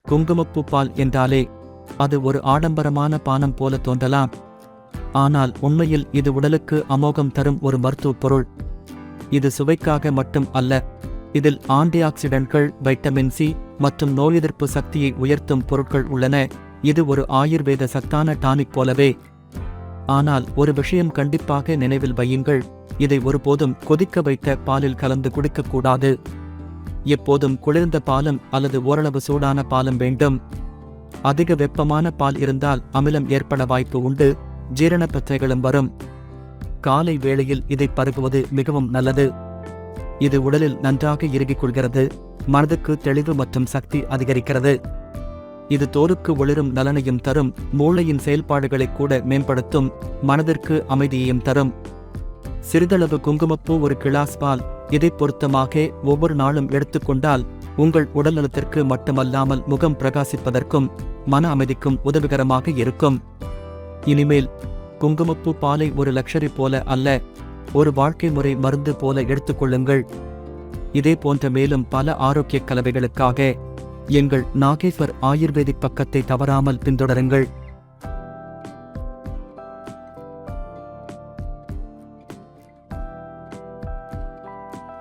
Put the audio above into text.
குங்குமப்பூ பால் என்றாலே அது ஒரு ஆடம்பரமான பானம் போல தோன்றலாம். ஆனால் உண்மையில் இது உடலுக்கு அமோகம் தரும் ஒரு மருத்துவப் பொருள். இது சுவைக்காக மட்டும் அல்ல, இதில் ஆன்டிஆக்சிடென்ட்கள், வைட்டமின் சி மற்றும் நோய் எதிர்ப்பு சக்தியை உயர்த்தும் பொருட்கள் உள்ளன. இது ஒரு ஆயுர்வேத சத்தான டானிக் போலவே. ஆனால் ஒரு விஷயம் கண்டிப்பாக நினைவில் வையுங்கள், இதை ஒருபோதும் கொதிக்க வைத்த பாலில் கலந்து குடிக்கக்கூடாது. எப்போதும் குளிர்ந்த பாலும் அல்லது ஓரளவு சூடான பாலும் வேண்டும். அதிக வெப்பமான பால் இருந்தால் அமிலம் ஏற்பட வாய்ப்பு உண்டு, ஜீரண பிரச்சனைகளும் வரும். காலை வேளையில் இதை பருகுவது மிகவும் நல்லது. இது உடலில் நன்றாக இறுகிக் கொள்கிறது, மனதுக்கு தெளிவு மற்றும் சக்தி அதிகரிக்கிறது. இது தோலுக்கு ஒளிரும் நலனையும் தரும், மூளையின் செயல்பாடுகளை கூட மேம்படுத்தும், மனதிற்கு அமைதியையும் தரும். சிறிதளவு குங்குமப்பூ ஒரு கிளாஸ் பால், இதை பொருத்தமாக ஒவ்வொரு நாளும் எடுத்துக்கொண்டால் உங்கள் உடல்நலத்திற்கு மட்டுமல்லாமல் முகம் பிரகாசிப்பதற்கும் மன அமைதிக்கும் உதவிகரமாக இருக்கும். இனிமேல் குங்குமப்பூ பாலை ஒரு லக்ஷரி போல அல்ல, ஒரு வாழ்க்கை முறை மருந்து போல எடுத்துக்கொள்ளுங்கள். இதே போன்ற மேலும் பல ஆரோக்கிய கலவைகளுக்காக எங்கள் நாகேஸ்வர் ஆயுர்வேதிக் பக்கத்தை தவறாமல் பின்தொடருங்கள்.